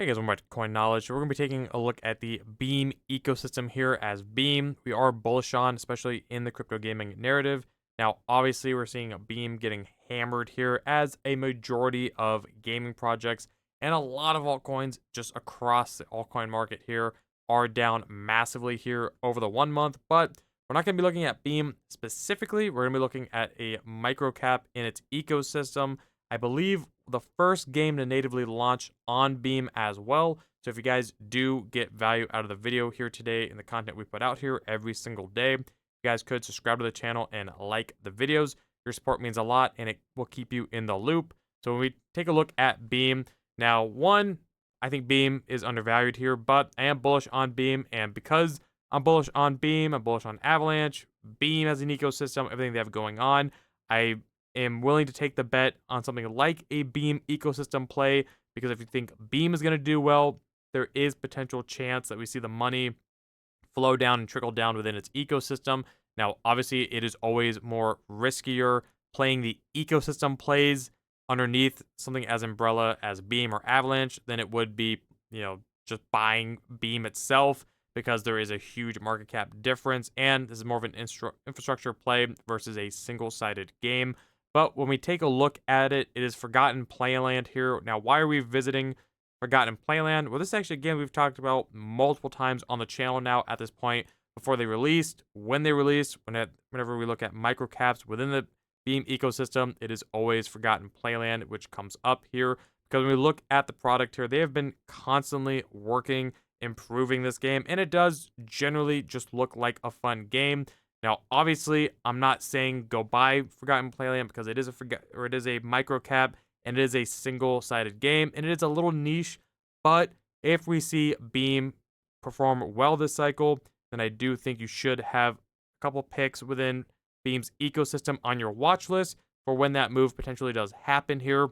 Hey guys, welcome back to Coin Knowledge. We're going to be taking a look at the Beam ecosystem here as Beam. We are bullish on, especially in the crypto gaming narrative. Now, obviously, we're seeing a Beam getting hammered here as a majority of gaming projects and a lot of altcoins just across the altcoin market here are down massively here over the 1 month. But we're not going to be looking at Beam specifically. We're going to be looking at a microcap in its ecosystem. I believe the first game to natively launch on Beam as well. So if you guys do get value out of the video here today and the content we put out here every single day, you guys could subscribe to the channel and like the videos. Your support means a lot and it will keep you in the loop. So when we take a look at Beam, now one, I think Beam is undervalued here, but I am bullish on Beam, and because I'm bullish on Beam, I'm bullish on Avalanche, Beam as an ecosystem, everything they have going on, I am willing to take the bet on something like a Beam ecosystem play, because if you think Beam is going to do well, there is potential chance that we see the money flow down and trickle down within its ecosystem. Now, obviously, it is always more riskier playing the ecosystem plays underneath something as umbrella as Beam or Avalanche than it would be, just buying Beam itself, because there is a huge market cap difference, and this is more of an infrastructure play versus a single-sided game. But when we take a look at it, it is Forgotten Playland here. Now, why are we visiting Forgotten Playland? Well, this actually, again, we've talked about multiple times on the channel now at this point, before they released, when they released, whenever we look at microcaps within the Beam ecosystem, it is always Forgotten Playland, which comes up here. Because when we look at the product here, they have been constantly working, improving this game, and it does generally just look like a fun game. Now, obviously, I'm not saying go buy Forgotten Playland, because it is a micro cap and it is a single-sided game and it is a little niche. But if we see Beam perform well this cycle, then I do think you should have a couple picks within Beam's ecosystem on your watch list for when that move potentially does happen here.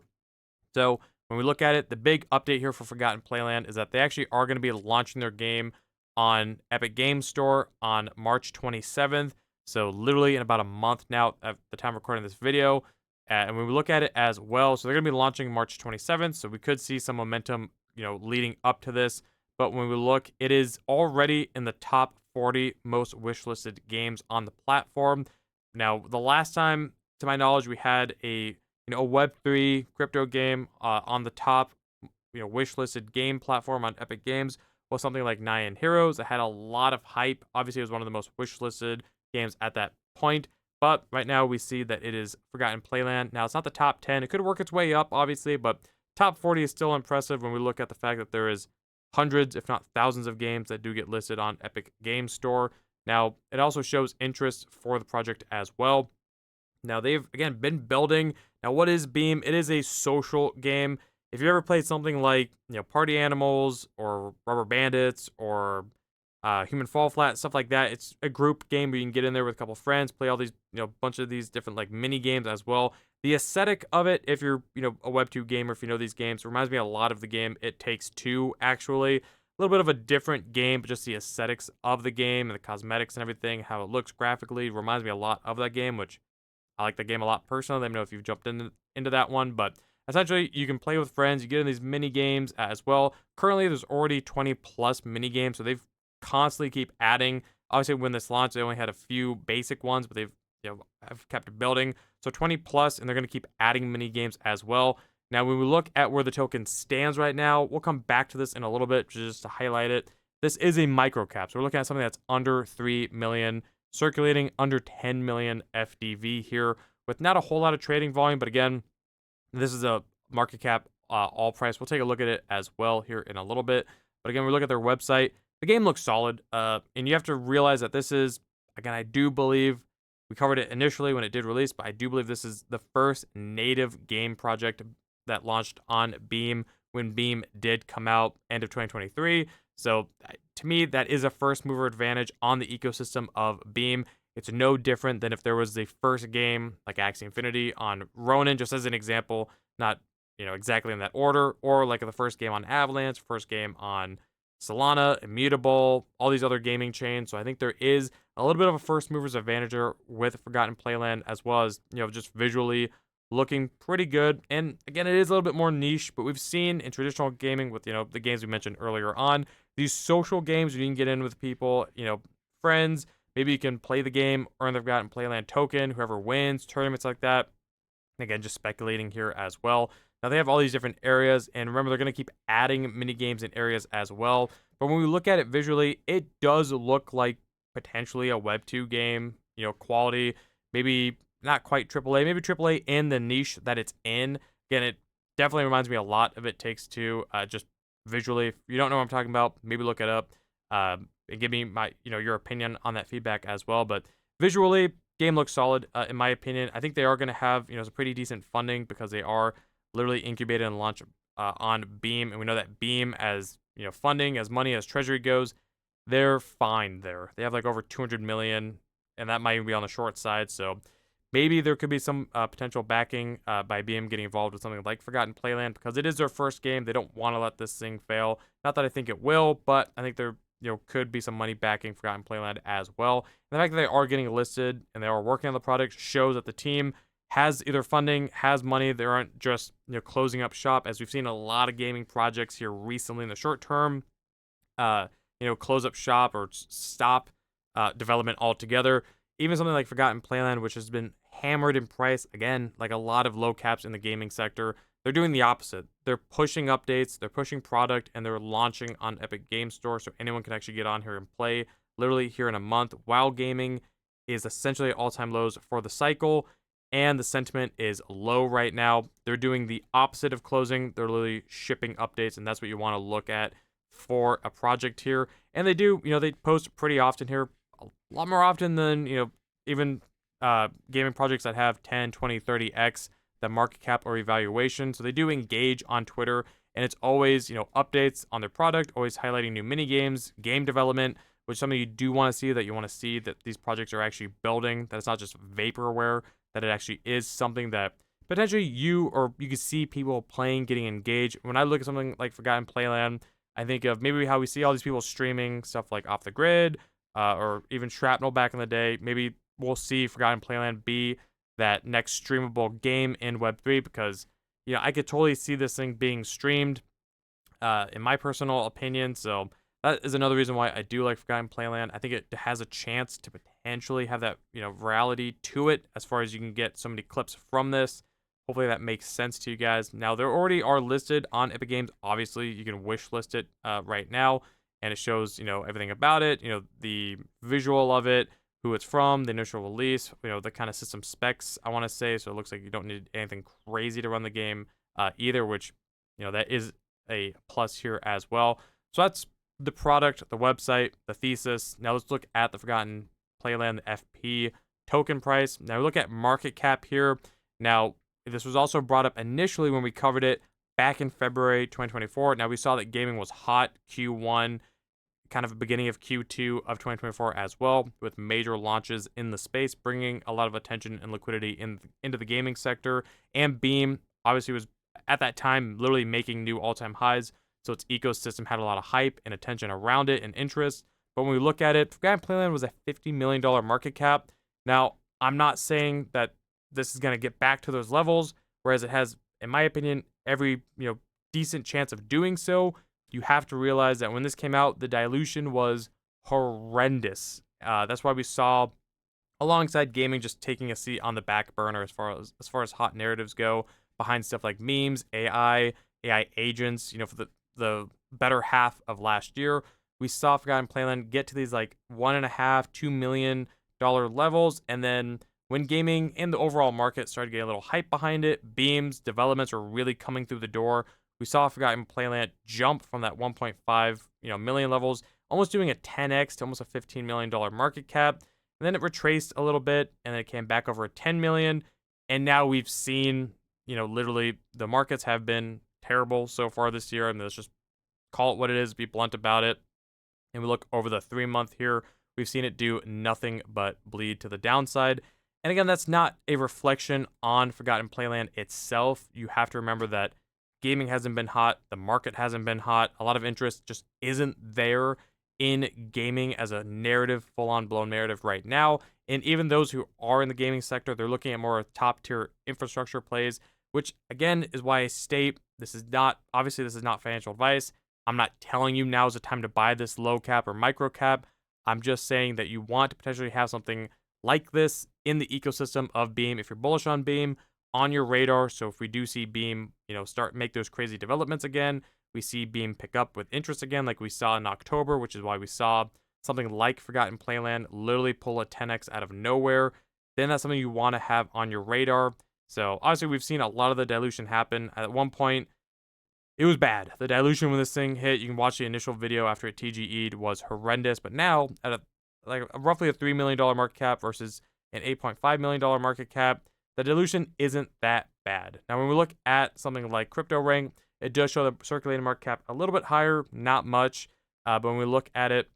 So when we look at it, the big update here for Forgotten Playland is that they actually are going to be launching their game on Epic Games Store on March 27th. So literally in about a month now at the time of recording this video. And when we look at it as well, so they're going to be launching March 27th. So we could see some momentum, leading up to this. But when we look, it is already in the top 40 most wishlisted games on the platform. Now, the last time, to my knowledge, we had a Web3 crypto game on the top, wishlisted game platform on Epic Games was something like Nyan Heroes. It had a lot of hype. Obviously, it was one of the most wishlisted games at that point. But right now, we see that it is Forgotten Playland. Now, it's not the top 10. It could work its way up, obviously, but top 40 is still impressive when we look at the fact that there is hundreds, if not thousands, of games that do get listed on Epic Games Store. Now, it also shows interest for the project as well. Now, they've, again, been building. Now, what is Beam? It is a social game. If you ever played something like, Party Animals or Rubber Bandits or Human Fall Flat, stuff like that, it's a group game where you can get in there with a couple friends, play all these, bunch of these different, like, mini games as well. The aesthetic of it, if you're, a Web2 gamer, if you know these games, reminds me a lot of the game It Takes Two, actually. A little bit of a different game, but just the aesthetics of the game and the cosmetics and everything, how it looks graphically, reminds me a lot of that game, which I like the game a lot personally. Let me know if you've jumped into that one. But essentially, you can play with friends. You get in these mini games as well. Currently, there's already 20 plus mini games, so they've constantly keep adding. Obviously, when this launched, they only had a few basic ones, but they've have kept building. So 20 plus, and they're going to keep adding mini games as well. Now, when we look at where the token stands right now, we'll come back to this in a little bit just to highlight it. This is a micro cap, so we're looking at something that's under 3 million. Circulating under 10 million FDV here with not a whole lot of trading volume. But again, this is a market cap all price. We'll take a look at it as well here in a little bit. But again, we look at their website. The game looks solid. And you have to realize that this is, again, I do believe we covered it initially when it did release, but I do believe this is the first native game project that launched on Beam when Beam did come out end of 2023. So to me, that is a first mover advantage on the ecosystem of Beam. It's no different than if there was the first game like Axie Infinity on Ronin, just as an example, not exactly in that order, or like the first game on Avalanche, first game on Solana, Immutable, all these other gaming chains. So I think there is a little bit of a first mover's advantage with Forgotten Playland, as well as just visually looking pretty good. And again, it is a little bit more niche, but we've seen in traditional gaming with, the games we mentioned earlier on, these social games where you can get in with people, friends. Maybe you can play the game, earn the Forgotten Playland token, whoever wins, tournaments like that. Again, just speculating here as well. Now they have all these different areas, and remember they're going to keep adding mini games in areas as well. But when we look at it visually, it does look like potentially a Web 2 game, quality, maybe not quite AAA, maybe AAA in the niche that it's in. Again, it definitely reminds me a lot of It Takes Two, just visually. If you don't know what I'm talking about, maybe look it up and give me your opinion on that feedback as well. But visually, game looks solid, in my opinion. I think they are going to have, some pretty decent funding because they are literally incubated and launched on Beam. And we know that Beam, as, funding, as money, as treasury goes, they're fine there. They have like over 200 million, and that might even be on the short side. So maybe there could be some potential backing by Beam getting involved with something like Forgotten Playland because it is their first game. They don't want to let this thing fail. Not that I think it will, but I think there could be some money backing Forgotten Playland as well. And the fact that they are getting listed and they are working on the product shows that the team has either funding, has money. They aren't just closing up shop, as we've seen a lot of gaming projects here recently in the short term. Close up shop or stop development altogether. Even something like Forgotten Playland, which has been hammered in price, again, like a lot of low caps in the gaming sector, they're doing the opposite. They're pushing updates, they're pushing product, and they're launching on Epic Game Store so anyone can actually get on here and play literally here in a month. While gaming is essentially at all-time lows for the cycle, and the sentiment is low right now. They're doing the opposite of closing. They're literally shipping updates, and that's what you want to look at for a project here. And they do, they post pretty often here, a lot more often than, even gaming projects that have 10, 20, 30x the market cap or evaluation. So they do engage on Twitter, and it's always, updates on their product, always highlighting new mini games, game development, which is something you do want to see, that you want to see that these projects are actually building, that it's not just vaporware, that it actually is something that potentially you can see people playing, getting engaged. When I look at something like Forgotten Playland, I think of maybe how we see all these people streaming stuff like Off the Grid, or even Shrapnel back in the day. Maybe we'll see Forgotten Playland be that next streamable game in Web3 because, I could totally see this thing being streamed, in my personal opinion. So that is another reason why I do like Forgotten Playland. I think it has a chance to potentially have that, virality to it as far as you can get so many clips from this. Hopefully that makes sense to you guys. Now, they already are listed on Epic Games. Obviously, you can wish list it right now, and it shows, everything about it, the visual of it, who it's from, the initial release, the kind of system specs, I want to say. So it looks like you don't need anything crazy to run the game either, which, that is a plus here as well. So that's the product, the website, the thesis. Now let's look at the Forgotten Playland, the FP token price. Now we look at market cap here. Now, this was also brought up initially when we covered it back in February 2024. Now, we saw that gaming was hot Q1, kind of beginning of Q2 of 2024 as well, with major launches in the space, bringing a lot of attention and liquidity into the gaming sector. And Beam, obviously, was at that time literally making new all-time highs, so its ecosystem had a lot of hype and attention around it and interest. But when we look at it, Forgotten Playland was a $50 million market cap. Now, I'm not saying that this is going to get back to those levels, whereas it has, in my opinion, every decent chance of doing so. You have to realize that when this came out, the dilution was horrendous. That's why we saw, alongside gaming, just taking a seat on the back burner as far as hot narratives go, behind stuff like memes, AI agents. For the better half of last year, we saw Forgotten Playland get to these like $1.5-2 million levels, and then when gaming and the overall market started getting a little hype behind it, Beam's developments were really coming through the door. We saw Forgotten Playland jump from that 1.5 million levels, almost doing a 10x to almost a $15 million market cap. And then it retraced a little bit, and then it came back over 10 million. And now we've seen, literally the markets have been terrible so far this year. And let's just call it what it is, be blunt about it. And we look over the 3-month here, we've seen it do nothing but bleed to the downside. And again, that's not a reflection on Forgotten Playland itself. You have to remember that gaming hasn't been hot, the market hasn't been hot, a lot of interest just isn't there in gaming as a narrative, full-on blown narrative right now. And even those who are in the gaming sector, they're looking at more top tier infrastructure plays, which again is why I state this is not, obviously, this is not financial advice. I'm not telling you now is the time to buy this low cap or micro cap. I'm just saying that you want to potentially have something like this in the ecosystem of Beam. If you're bullish on Beam, on your radar. So if we do see Beam, start make those crazy developments again, we see Beam pick up with interest again, like we saw in October, which is why we saw something like Forgotten Playland literally pull a 10x out of nowhere, then that's something you want to have on your radar. So obviously we've seen a lot of the dilution happen. At one point, it was bad. The dilution when this thing hit, you can watch the initial video after it TGE'd, was horrendous. But now, at roughly a $3 million market cap versus an $8.5 million market cap, the dilution isn't that bad. Now, when we look at something like CryptoRank, it does show the circulating market cap a little bit higher, not much. But when we look at it,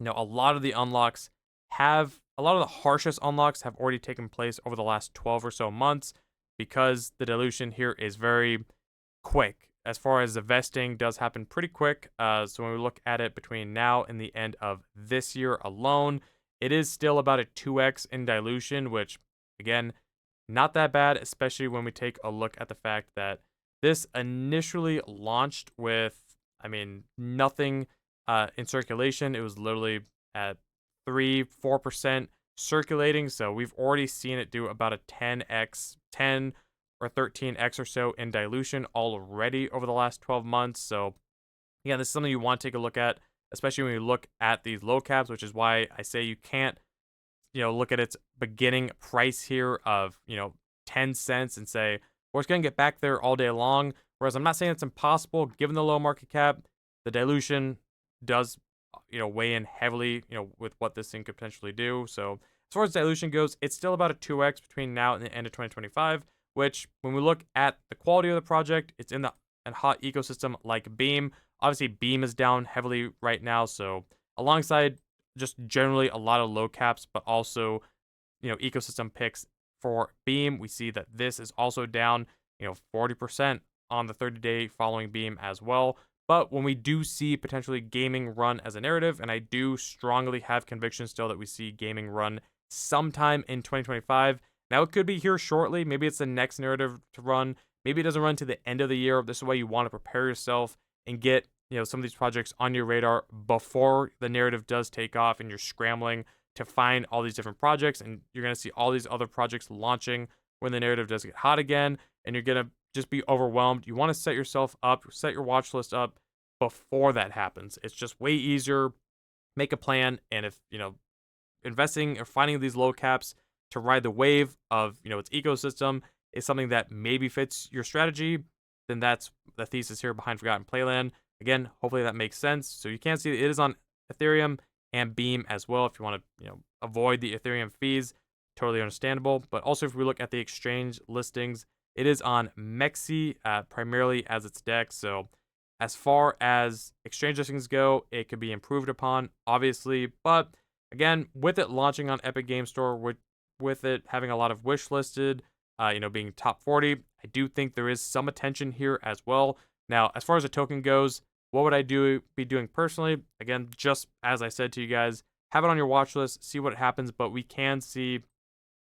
a lot of the unlocks a lot of the harshest unlocks have already taken place over the last 12 or so months because the dilution here is very quick. As far as the vesting does happen pretty quick. So when we look at it between now and the end of this year alone, it is still about a 2x in dilution, which again, not that bad, especially when we take a look at the fact that this initially launched with, nothing in circulation. It was literally at 3-4% circulating. So we've already seen it do about a 10x, 10 or 13x or so in dilution already over the last 12 months. So yeah, this is something you want to take a look at, especially when you look at these low caps, which is why I say you can't, look at its beginning price here of, 10 cents and say, well, it's going to get back there all day long. Whereas I'm not saying it's impossible given the low market cap. The dilution does, weigh in heavily, with what this thing could potentially do. So as far as dilution goes, it's still about a 2x between now and the end of 2025, which when we look at the quality of the project, it's in a hot ecosystem like Beam. Obviously, Beam is down heavily right now. So alongside just generally a lot of low caps, but also, ecosystem picks for Beam, we see that this is also down, 40% on the 30-day following Beam as well. But when we do see potentially gaming run as a narrative, and I do strongly have conviction still that we see gaming run sometime in 2025. Now, it could be here shortly. Maybe it's the next narrative to run. Maybe it doesn't run to the end of the year. This is why you want to prepare yourself and get, some of these projects on your radar before the narrative does take off and you're scrambling to find all these different projects. And you're going to see all these other projects launching when the narrative does get hot again. And you're going to just be overwhelmed. You want to set yourself up, set your watch list up before that happens. It's just way easier. Make a plan. And if, investing or finding these low caps to ride the wave of, its ecosystem is something that maybe fits your strategy, then that's the thesis here behind Forgotten Playland. Again, hopefully that makes sense. So you can see it is on Ethereum and Beam as well. If you want to, avoid the Ethereum fees, totally understandable. But also if we look at the exchange listings, it is on Mexi primarily as its DEX. So as far as exchange listings go, it could be improved upon, obviously. But again, with it launching on Epic Game Store, with it having a lot of wish listed, being top 40, I do think there is some attention here as well. Now, as far as the token goes, what would I be doing personally? Again, just as I said to you guys, have it on your watch list, see what happens. But we can see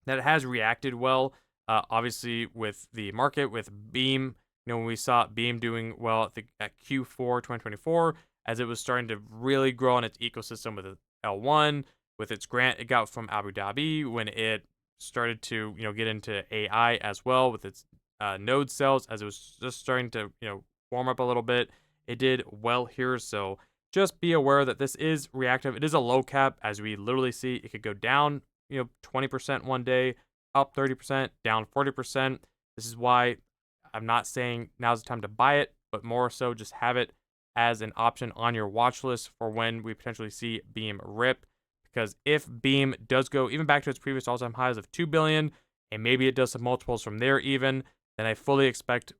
that it has reacted well, obviously, with the market, with Beam. When we saw Beam doing well at Q4 2024, as it was starting to really grow on its ecosystem with L1, with its grant it got from Abu Dhabi, when it started to, get into AI as well with its node cells, as it was just starting to, warm up a little bit. It did well here. So just be aware that this is reactive. It is a low cap, as we literally see it could go down, 20% one day, up 30%, down 40%. This is why I'm not saying now's the time to buy it, but more so just have it as an option on your watch list for when we potentially see Beam rip. Because if Beam does go even back to its previous all-time highs of 2 billion, and maybe it does some multiples from there even, then I fully expect,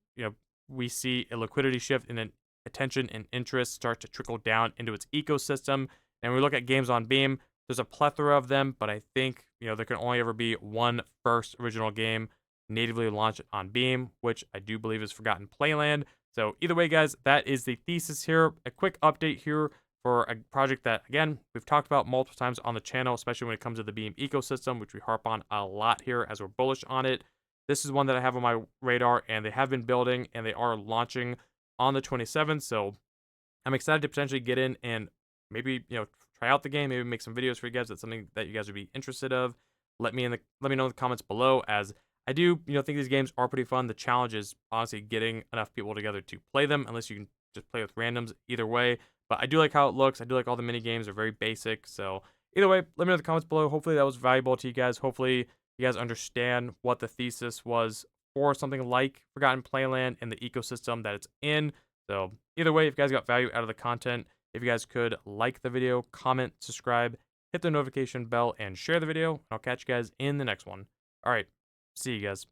we see a liquidity shift and an attention and interest start to trickle down into its ecosystem. And we look at games on Beam, there's a plethora of them, but I think, there can only ever be one first original game natively launched on Beam, which I do believe is Forgotten Playland. So either way, guys, that is the thesis here. A quick update here for a project that, again, we've talked about multiple times on the channel, especially when it comes to the Beam ecosystem, which we harp on a lot here as we're bullish on it. This is one that I have on my radar, and they have been building, and they are launching on the 27th. So I'm excited to potentially get in and maybe, try out the game, maybe make some videos for you guys. That's something that you guys would be interested of. Let me know in the comments below, as I do, think these games are pretty fun. The challenge is honestly getting enough people together to play them, unless you can just play with randoms either way. But I do like how it looks. I do like all the mini games. They're very basic. So either way, let me know in the comments below. Hopefully that was valuable to you guys. Hopefully you guys understand what the thesis was for something like Forgotten Playland and the ecosystem that it's in. So either way, if you guys got value out of the content, if you guys could like the video, comment, subscribe, hit the notification bell, and share the video, I'll catch you guys in the next one. All right, see you guys.